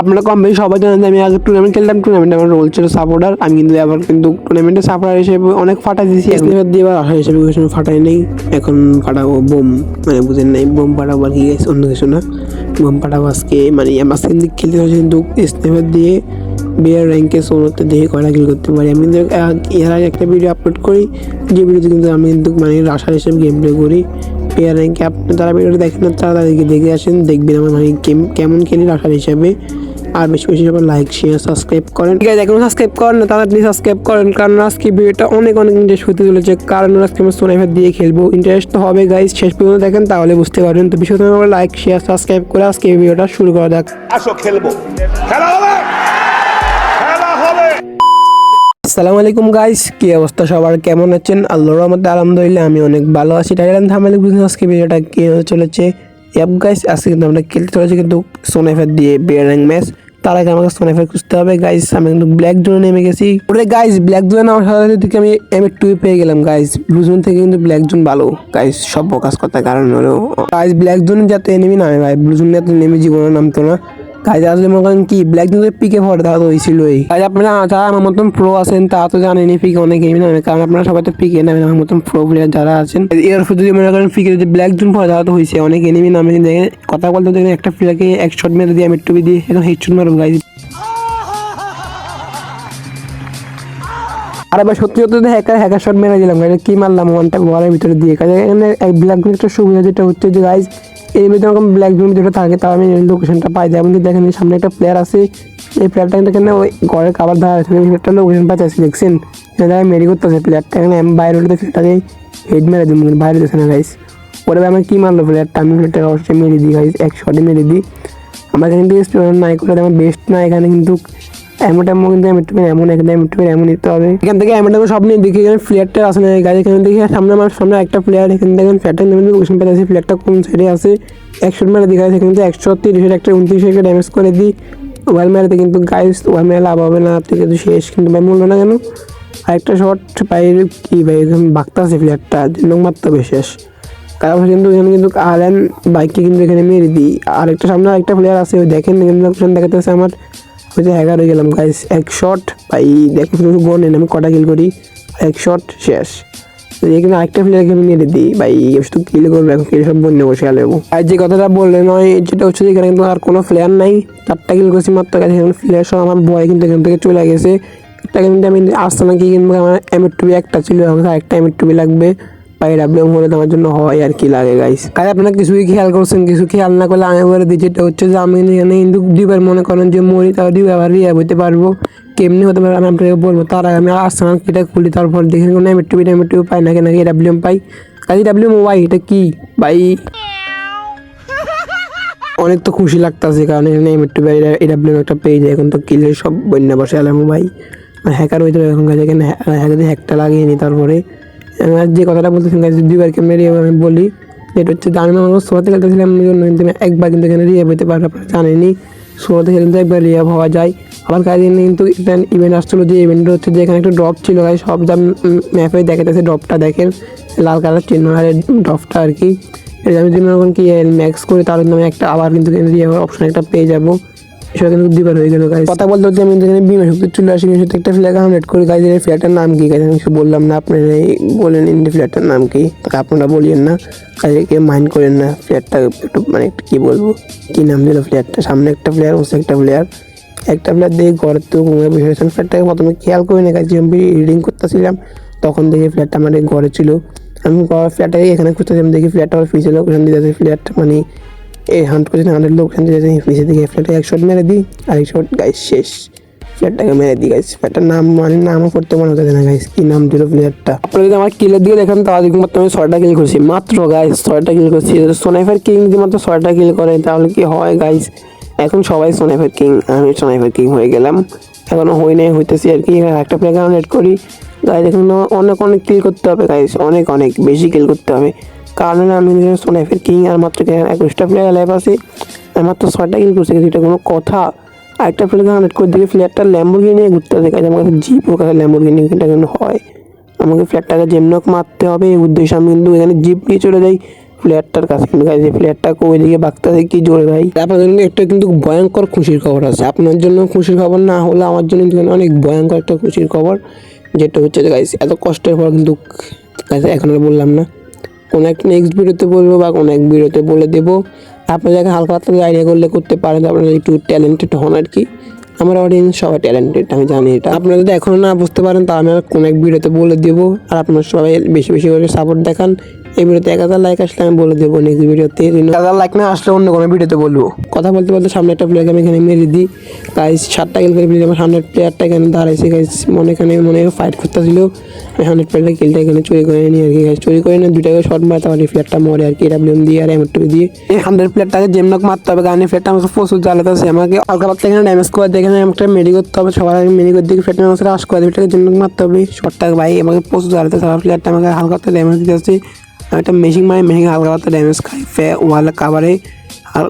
আপনারা কম বেশি সবাই জানেন যে আমি আগে টুর্নামেন্ট খেলতাম, টুর্নামেন্টে আমার রোল ছিল সাপোর্টার। আমি কিন্তু এবার কিন্তু টুর্নামেন্টে সাপোর্টার হিসেবে অনেক ফাটা দিয়েছি, স্নেপার দিয়ে এবার আশা হিসেবে কিছু ফাটাই নেই। এখন ফাটাবো বোম, মানে বুঝেন নাই, বোম ফাটাবো আর কি, অন্য কিছু না। বোম ফাটাবো আজকে, মানে আজকে কিন্তু খেলতে হচ্ছে কিন্তু স্নেপার দিয়ে বিয়ার র্যাঙ্কে সোনোতে দেখে কয়টা কিল করতে পারি। আমি কিন্তু এর আগে একটা ভিডিও আপলোড করি, যে ভিডিওতে কিন্তু আমি কিন্তু মানে রাশার হিসেবে গেম প্লে করি বিয়ার র্যাঙ্কে। আপনি তারা ভিডিওটা দেখেন না, তারা তাদেরকে দেখে আসেন, দেখবেন আমার মানে কেমন খেলি রাশার হিসাবে। আর বেশি বেশি সবাই লাইক শেয়ার সাবস্ক্রাইব করেন। ঠিক আছে, এখন সাবস্ক্রাইব করেন না তারা প্লিজ সাবস্ক্রাইব করেন, কারণ আজকে ভিডিওটা অনেক ইন্টারেস্ট হতে চলেছে। কারণ আজকে আমরা সোনাইফার দিয়ে খেলবো, ইন্টারেস্ট তো হবে গাইস, শেষ পর্যন্ত দেখেন তাহলে বুঝতে পারবেন। তো বিষয় তোমার লাইক শেয়ার সাবস্ক্রাইব করে আজকে এই ভিডিওটা শুরু করা যাক। আসো খেলবো, খেলা হবে, খেলা হবে। আসসালামু আলাইকুম গাইস, কি অবস্থা সবার, কেমন আছেন? আল্লাহর রহমতে আলহামদুলিল্লাহ আমি অনেক ভালো আছি। টাইলান থামালে বুঝুন আজকে ভিডিওটা কি হতে চলেছে। গাইস আজকে কিন্তু আমরা খেলতে চলেছি কিন্তু সোনাইফার দিয়ে বিয়ার র্যাঙ্ক ম্যাচ। তার আগে আমাকে সোনাইফার খুঁজতে হবে গাইস। আমি কিন্তু ব্ল্যাক জোনে নেমে গেছি। ওরে গাইস, ব্ল্যাক জোনে নামার সাথে থেকে আমি M2 পেয়ে গেলাম গাইস। ব্লু জোন থেকে কিন্তু ব্ল্যাক জোন ভালো গাইস, সব ফোকাস করতে কারণ হলো গাইস ব্ল্যাক জোনে যাতে এনিমি নামে ভাই, ব্লু জোনে যাতে এনিমি জীবনে নামতো না। কাজ আসলে মনে করেন কি ব্ল্যাক জোনের পিকে ভরে তারা তো হয়েছিলই। কাজ আপনারা যারা আমার মতন প্রো আছেন তারা তো জানেনি পিকে অনেক গেম নামে, কারণ আপনারা সবাই তো পিকে নামেন আমার মতন প্রো প্লেয়ার যারা আছেন। এর যদি মনে করেন পিকে যদি ব্ল্যাক জোন ভরে তারা তো হয়েছে অনেক এনিমি নামে। দেখেন কথা বলতে দেখেন একটা প্লেয়ারকে এক শট মেরে দিয়ে আমি টুবি দিয়ে এখন হেডশট মারব গাইজ। আর এবার সত্যি সত্যি হ্যাকার শট মেরে দিলাম গাইজ, কি মারলাম ওয়ানটা ওয়ালের ভিতরে দিয়ে। কাজে এখানে ব্ল্যাক জোন একটা সুবিধা যেটা হচ্ছে যে গাইজ এর ভিতরে এরকম ব্ল্যাক জোন যেটা থাকে তাও আমি লোকেশনটা পাই যাই। কিন্তু দেখেন সামনে একটা প্লেয়ার আছে, এই প্লেয়ারটা কিন্তু এখানে ওই ঘরের খাবার ধারা আছে, একটা লোকেশন পাইছে দেখছেন, এখানে মেরি করতেছে প্লেয়ারটা। এখানে আমি বাইরে উঠতে ফিল্টারে হেড মেরে দিই, বাইরে দিচ্ছে না গাইজ। ওরা আমি কি মারলো প্লেয়ারটা, আমি প্লেয়ারটাকে অবশ্যই মেরে দিই গাইজ, এক শটে মেরে দিই। আমার এখানে কিন্তু স্টুডেন্ট নাই করে আমার বেস্ট না এখানে, কিন্তু এমন কিন্তু এমন এখানে এমন নিতে হবে। এখান থেকে এমন সব নিয়ে দেখি এখানে প্লেয়ারটা আছে না গাড়ি, এখানে দেখি সামনে আমার সামনে একটা প্লেয়ার, এখানে দেখেন প্লেয়ারটা লোকেশন পেয়ে আছে, প্লেয়ারটা কোন সাইডে আছে। 100 মেরে দেখা যাচ্ছে কিন্তু 130 একটা 29 ড্যামেজ করে দিই ওয়াল মেরেতে, কিন্তু গাইস ওয়াল মেরে লাভ হবে না, তুই কিন্তু শেষ। কিন্তু ভাই মূল্য না কেন, আরেকটা শট পাই কি ভাই, বাগতা আছে প্লেয়ারটা লোক মারতে হবে শেষ। কারণ কিন্তু এখানে কিন্তু আরএন বাইককে কিন্তু এখানে মেরে দিই। আরেকটা সামনে আরেকটা প্লেয়ার আছে, ওই দেখেন লোকেশন দেখাতেছে আমার, ওই যে 11 হয়ে গেলাম গাইস। এক শট ভাই দেখেন শুধু গোনেন আমি কটা কিল করি, এক শট শেষ। এখানে আরেকটা প্লেয়ারকে আমি মেরে দিই ভাই, শুধু কিল করবো এখন, কিল সব বন্য বসে আলেবো। আর যে কথাটা বললে নয় যেটা হচ্ছে এখানে কিন্তু আর কোনো প্লেয়ার নাই, 4টা কিল করছি মাত্র গাছ। এখানে প্লেয়ার সব আমার বয় কিন্তু এখান থেকে চলে গেছে। একটা কিন্তু আমি আসতে না কি কিনবো, আমার M2 একটা ছিল, আরেকটা M2 লাগবে। পাই ডাব্লিউএম হলে আমার জন্য হয় আর কি লাগে গাইস। কাজ আপনারা কিছুই খেয়াল করছেন, কিছু খেয়াল না করলে আমি বলে দিই, যেটা হচ্ছে যে আমি এখানে কিন্তু দুইবার মনে করেন যে মরি, তাও দুইবার আবার রিয়া হইতে পারবো। কেমনি হতে পারে আমি আপনাকে বলবো, তার আগে আমি আর্সেনাল কিটা খুলি, তারপর দেখেন কোনো M2 পাই নাকি ডাব্লিউএম পাই। কাজে ডাব্লিউএম ওয়াই এটা কি ভাই, অনেক তো খুশি লাগতেছে, কারণ এখানে M2 ডাব্লিউএম একটা পেয়ে যায়। এখন তো কিলের সব বন্যা বসে আলাম ভাই, হ্যাকার হইতে হবে এখন কাজে, এখানে হ্যাকটা লাগিয়ে নিই। তারপরে যে কথাটা বলতেছেন গাইজ, দুইবার ক্যামেরা আমি বলি, যেটা হচ্ছে যে আমি আমার সোয়াতে খেলতেছিলাম কিন্তু একবার কিন্তু এখানে রিয়াব হইতে পারে, আপনারা জানেনি। সোয়াতে খেলে কিন্তু একবার রিয়াব হওয়া যায়। আবার কাজে কিন্তু একটা ইভেন্ট আসছিলো, যে ইভেন্টটা হচ্ছে যে এখানে একটা ড্রপ ছিল গাইজ, সব যা ম্যাপে দেখাতেছে ড্রপটা দেখেন, লাল কালার চিহ্ন আর ড্রপটা আর কি। এটা আমি যদি মনে করেন কি ম্যাক্স করি তাহলে আমি একটা আবার কিন্তু রিয়াব অপশন একটা পেয়ে যাবো। সেটা কিন্তু দুইবার হয়ে গেল গাইজ। কথা বলতে হচ্ছে আমি এখানে বিমা শক্তি চলে আসি, কিন্তু একটা ফ্ল্যাগ হান্ড্রেড করি গাইজ। এই ফ্ল্যাগটার নাম কি গাইজ আমি কিছু বললাম না, আপনারা বলেন ইন্ডি ফ্ল্যাগটার নাম কি, তাকে আপনারা বলিয়েন না, কাজে কেউ মাইন্ড করেন না। ফ্ল্যাগটা একটু মানে একটু কী বলবো, কী নাম দিল ফ্ল্যাগটা, সামনে একটা প্লেয়ার বসে একটা প্লেয়ার দিয়ে ঘরের তো ঘুমিয়ে বসে রয়েছেন। ফ্ল্যাগটাকে প্রথমে খেয়াল করি না গাইজ, আমি রিডিং করতেছিলাম তখন দেখি ফ্ল্যাগটা আমার ঘরে ছিল। আমি ফ্ল্যাগটাকে এখানে খুঁজতেছিলাম, দেখি ফ্ল্যাগটা আমার ফিসে লোকেশন দিতে, ফ্ল্যাগটা মানে এই হান্ট করছি আমাদের লোক পিছিয়ে দিকে ফ্ল্যাটে এক শট মেরে দিই, আর এক শট গাইস শেষ। ফ্ল্যাটটাকে মেরে দিই গাইস, ফ্ল্যাটটার নাম মানে নামও করতে মনে হচ্ছে না গাইস, কি নাম দিল ফ্ল্যাটটা। আপনারা যদি আমার কিলের দিকে দেখেন তাহলে দেখুন মাত্র আমি 6টা কিল করছি মাত্র গাইস, 6টা কিল করছি। সোনাইফার কিং যদি মাত্র 6টা কিল করে তাহলে কি হয় গাইস, এখন সবাই সোনাইফার কিং, আমি সোনাইফার কিং হয়ে গেলাম। এখনো হইতেছি আর কি। একটা প্লেয়ার নেট করি গাইস, এখন অনেক কিল করতে হবে গাইস, অনেক বেশি কিল করতে হবে, কারণ আমি সোনাইফার কিং আর মাত্র 21টা প্লেয়ার লাইভ আছে, আর মাত্র 6টা কিল করছে, এটা কোনো কথা। আরেকটা প্লেয়ার কানেক্ট করে দিকে ফ্ল্যাটটা ল্যাম্বরগিনি নিয়ে ঘুরতে হবে গাইজ, আমার কাছে জিপ ওর কাছে ল্যাম্বরগিনি, এটা কিন্তু হয়। আমাকে ফ্ল্যাটটাকে যেমনক মারতে হবে এই উদ্দেশ্যে আমি কিন্তু এখানে জিপ নিয়ে চলে যাই। প্লেয়ারটার কাছে, কিন্তু গাইজ এই প্লেয়ারটা ওইদিকে বাগতাছে কি জোরে ভাই। আপনাদের জন্য একটা কিন্তু ভয়ঙ্কর খুশির খবর আছে, আপনার জন্য খুশির খবর না হলে আমার জন্য কিন্তু অনেক ভয়ঙ্কর একটা খুশির খবর, যেটা হচ্ছে যে গাইজ এত কষ্টের পর কিন্তু গাইজ এখন আর বললাম না, কোনো একটা নেক্সট ভিডিওতে বলবো বা কোনো এক ভিডিওতে বলে দেবো। আপনারা যাকে হালকা হালকা আইডিয়া করলে করতে পারেন, আপনারা একটু ট্যালেন্টেড হন আর কি। আমার অডিয়েন্স সবাই ট্যালেন্টেড, আমি জানি এটা। আপনারা যদি এখনও না বুঝতে পারেন তা আমি কোনো এক ভিডিওতে বলে দেবো। আর আপনারা সবাই বেশি বেশি করে সাপোর্ট দেখান। এই ভিডিওতে 1000 লাইক আসলে আমি বলে দেবো নেক্সট ভিডিওতে। 1000 লাইক না আসলে অন্য কোনো ভিডিওতে বলবো। কথা বলতে বলতে সামনে একটা প্লেয়ারকে আমি এখানে মেরে দিই গাইস। 7টা কিল করে আমার 100 প্লেয়ারটা এখানে দাঁড়াইছে গাইস, এখানে ফাইট করতেছিল। আমি 100 প্লেয়ারটা কিলটা এখানে চুরি করে নিই আর কি গাইস। চুরি করে নিয়ে 2টা শট মারতে পারি, প্লেয়ারটা মরে আর কি ডাব্লিউএম দিয়ে আর এমএট দিয়ে। এই 100 প্লেয়ারটাকে জেমনক মারতে হবে, কারণ প্লেয়ারটা আমাকে প্রচুর জ্বালাতেছে। আমাকে হালকা পাতলা এখানে ড্যামেজ করে দিয়ে এখানে একটা মেডি করতে হবে, সবার আগে মেডি করে দিয়ে প্লেয়ারটা আমাকে রাশ করে দিয়ে প্লেয়ারটাকে জেমনক মারতে হবে। শটটা ভাই আমাকে প্রচুর জ্বালাতেছে, সবার প্লেয়ারটা আমাকে হালকা পাতলা ড্যামেজ দিতেছে। আমি একটা মেশিন হালকা পাতলা ড্যামেজ খাই ওয়ালে কাভারে, আর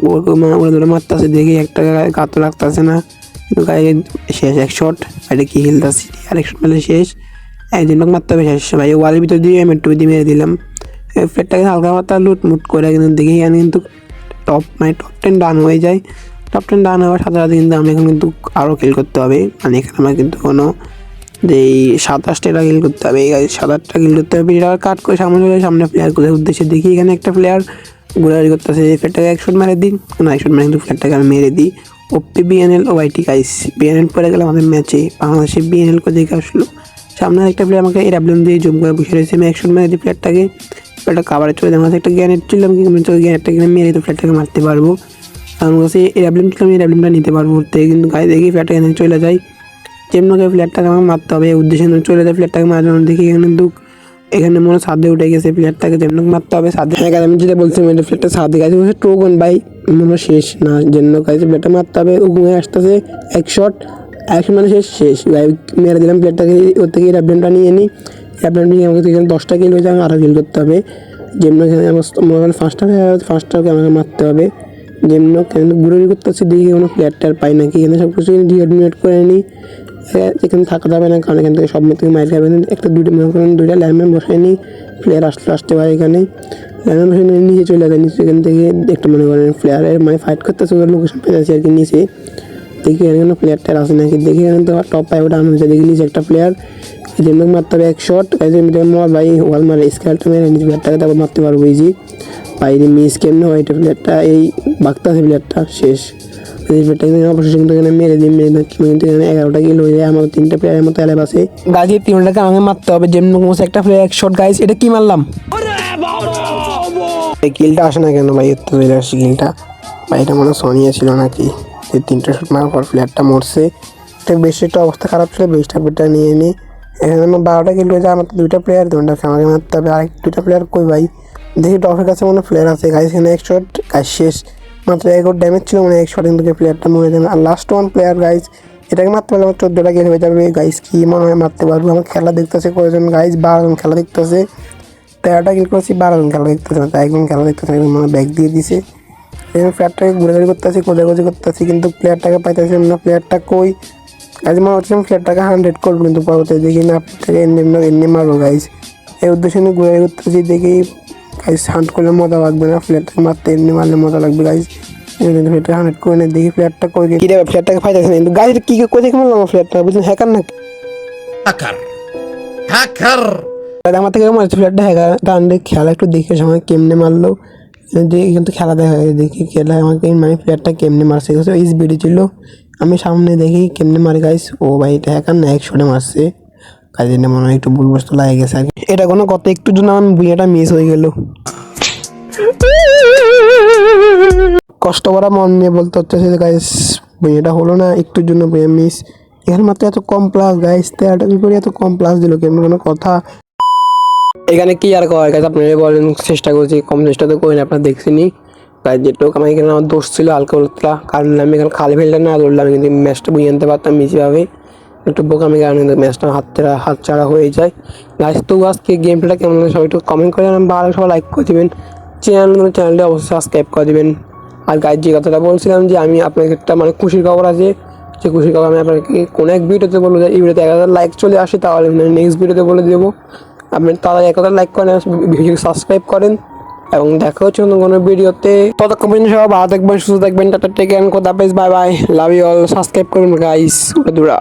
ওরা ধরে মারতেছে দেখি একটা গাত লাগতেছে না, কিন্তু গায়ে শেষ এক শট। এটা কি হিলতেছি আর এক শট মেলে শেষ, একজন মারতে হবে শেষ ভাই। ওয়ালের ভিতর দিয়ে আমি একটু দিয়ে মেরে দিলাম ফ্লেটটাকে হালকা পাতলা লুটমুট করে, কিন্তু দেখি এখানে কিন্তু টপ 10 ডান হয়ে যায়। টপ 10 ডান হওয়ার সাথে সাথে কিন্তু আমি এখন কিন্তু আরও কিল করতে হবে, মানে এখানে আমার কিন্তু কোনো যে 27টা কিল করতে হবে, এই 7-8টা কিল করতে হবে। এটা কাট করে সামনে প্লেয়ার করে উদ্দেশ্যে দেখি এখানে একটা প্লেয়ার ঘোরাঘুরি করতেছে, ফ্লেটটাকে এক শট মেরে দিই, কোনো এক শট মেরে কিন্তু ফ্লেটটাকে আমি মেরে দিই। ওপি বিএনএল ও ওয়াইটি গাইস, বিএনএল পরে গেলে আমাদের ম্যাচে বাংলাদেশে বিএনএল করে দেখে আসলো। সামনে একটা প্লেয়ার আমাকে এডাব্লিউএম দিয়ে জুম করে বসে রয়েছে, আমি এক শট মেরে দিই প্লেয়ারটাকে, প্লেয়ারটা কাভারে চলে যায়। আমার কাছে একটা গ্যানেট ছিল, আমি গ্যানেটটা কিনে মেরে তো প্লেয়ারটাকে মারতে পারবো। আমার কাছে এডাব্লিউএম ছিল, আমি এডাব্লিউএমটা নিতে পারবো উঠতে, কিন্তু গায়ে দেখি প্লেয়ারটা এখানে চলে যায়। যেমনকে প্লেয়ারটাকে আমাকে মারতে হবে, এই উদ্দেশ্যে চলে যায় প্লেয়ারটাকে মারার জন্য। দেখি এখানে এখানে মনে ছাদে উঠে গেছে প্লেয়ারটাকে, যেমন মারতে হবে ছাদে। হ্যাঁ আমি যেটা বলছিলাম প্লেয়ারটা ছাদে গেছে, বলছে টোগন ভাই মনে শেষ না, যেন কাছে প্লেয়ারটা মারতে হবে। ঘুমিয়ে আসতেছে এক শট মানে শেষ ভাই, মেরে দিলাম প্লেয়ারটাকে। ওর থেকে র্যাবলেনটা নিয়ে নিই, র্যাবলেন নিয়ে আমাকে এখানে 10টা কিল হয়ে যায়, আমি আরও কিল করতে হবে। যেমন এখানে আমার ফার্স্টটাকে আমাকে মারতে হবে। যেমন কেন ঘুরে করতেছে দেখি কোনো প্লেয়ারটার পাই নাকি, এখানে সব কিছু ডিএডমিনেট করে নিই। এখানে থাকা যাবে না, কারণ এখান থেকে সব থেকে মাইর খাবেন। একটা দুইটা ল্যান্ডম্যান বসাই নিই, প্লেয়ার আসতে পারে এখানে। ল্যান্ডম্যান বসাই নিয়ে নিচে চলে যায়, নিচে এখান থেকে একটা মনে করেন প্লেয়ারের ফাইট করতেছে, ওদের লোকেশন পেয়ে যাচ্ছে আর কি নিচে। দেখি এখানে প্লেয়ারটা আসে নাকি, দেখি এখানে তো টপ 5 ওটা আনছে, দেখি নিচে একটা প্লেয়ার যেমন মারতে হবে এক শট। মর ভাই ওয়াল মারে স্কেলটা মেরে নিচে প্লেয়ারটাকে তারপর মারতে পারবো ইজি। বাইরে মিস কেমন হয় এটা প্লেয়ারটা, এই বাগতা আছে প্লেয়ারটা শেষ। অবশেষে কিন্তু এখানে মেরে দিই, কিন্তু এখানে 11টা কিল হয়ে যায়। আমার 3টা প্লেয়ারের মতো অ্যালেব আছে গাইজ, 3টাকে আমাকে মারতে হবে। যেমন একটা প্লেয়ার এক শট গাইজ, এটা কি মারলাম, এই কিলটা আসে না কেন ভাই, এত চলে আসছে কিলটা ভাই। এটা মনে সোনিয়া ছিল নাকি, এই 3টা শট মারার পর প্লেয়ারটা মরছে। এটা বেশি একটা অবস্থা খারাপ ছিল, বেশটা প্লেয়ারটা নিয়ে নিই। এখানে আমার 12টা কিল হয়ে যায়, আমার 2টা প্লেয়ার, 2টাকে আমাকে মারতে হবে। আরেক 2টা প্লেয়ার কই ভাই, দেখি টপের কাছে মনে প্লেয়ার আছে গাইজ। এখানে এক শট গাইজ শেষ, মাত্র 11 ড্যামেজ ছিল, মানে এক শট কিন্তু প্লেয়ারটা মরে যাবে। আর লাস্ট ওয়ান প্লেয়ার গাইজ, এটাকে মারতে পারলে আমার 14টা কিল হয়ে যাবে গাইজ। কি মনে হয় মারতে পারবো, আমার খেলা দেখতেছে কয়জন গাইজ, 12 জন খেলা দেখতেছে। 13টা কিল করেছি, 12 জন খেলা দেখতেছে, একজন খেলা দেখতেছে, একজন মনে ব্যাগ দিয়ে দিছে। এখানে প্লেয়ারটাকে ঘুরে করতেছি, খোঁজাখুঁজি করতেছি, কিন্তু প্লেয়ারটাকে পাইতেছি না। প্লেয়ারটা কই গাইজ, মনে হচ্ছে প্লেয়ারটাকে 100 করবো, কিন্তু পরবর্তী দেখি না প্লেয়ারটাকে এমনি মারবো গাইজ। এই উদ্দেশ্যে নিয়ে ঘুরে করতেছি, দেখি গাইজ হান্ট করলে মজা লাগবে না, প্লেয়ারটাকে মারতে এমনি মারলে মজা লাগবে গাইজ। প্লেয়ারটা 100 করে নেই, দেখি প্লেয়ারটা কই কি রে, প্লেয়ারটাকে পাইতেছি না, কিন্তু গাইজ কি কই দেখে মারলাম প্লেয়ারটা, বুঝলেন হ্যাকার নাকি, হ্যাকার আমার থেকে মারছে প্লেয়ারটা। হ্যাকার টান্ডে খেলা একটু দেখে সময় কেমনে মারলো, কিন্তু খেলা দেখা দেখি খেলা আমাকে মানে প্লেয়ারটা কেমনে মারছে, ইস বিডি ছিল। আমি সামনে দেখি কেমনে মারে গাইস, ও ভাই এটা হ্যাকার না, 1 শটে মারছে। কাজে মনে হয় একটু ভুল বস্তু লাগে গেছে আর কি। এটা কোনো কথা, একটু জন্য আমার বুইয়াটা মিস হয়ে গেল। কষ্ট করা মন নিয়ে বলতে হচ্ছে গাইস, বুইয়াটা হলো না, একটুর জন্য বুইয়া মিস। এখানে মাত্র এত কম প্লাস গাইস, 13টা করে এত কম প্লাস দিল, কেমন কোনো কথা। এখানে কি আর কয় গাইস, আপনারা বলেন, চেষ্টা করছি, কম চেষ্টা তো করি না, আপনারা দেখছেনি গাইস। যেটুক আমি এখানে আমার দোষ ছিল হালকা উল্টা, কারণ আমি এখানে খালি ফেলটা না ধরলাম, কিন্তু ম্যাচটা বুঝে আনতে পারতাম বেশিভাবে, একটু বোকামি কারণে ম্যাচটা হাত ছাড়া হয়ে যায় গাইস। তো আজকে গেম প্লেটা কেমন লাগে সবাই একটু কমেন্ট করে জানাবেন, ভালো সবাই লাইক করে দেবেন, চ্যানেলটা অবশ্যই সাবস্ক্রাইব করে দেবেন। আর গাইস যে কথাটা বলছিলাম যে আমি আপনাকে একটা মানে খুশির খবর আছে, যে খুশির খবর আমি আপনাকে কোনো এক ভিডিওতে বলবো, যে এই ভিডিওতে 1000 লাইক চলে আসে, তাহলে নেক্সট ভিডিওতে বলে দেবো। আপনি তাড়াতাড়ি 1000 লাইক করেন, ভিডিও সাবস্ক্রাইব করেন, এবং দেখা হচ্ছে নতুন কোনো ভিডিওতে। ততক্ষণ পর্যন্ত সবাই ভালো থাকবেন, সুস্থ থাকবেন, টাটা, টেক কেয়ার, খোদা হাফেজ, bye bye, love you all, subscribe করুন গাইস, বন্ধুরা।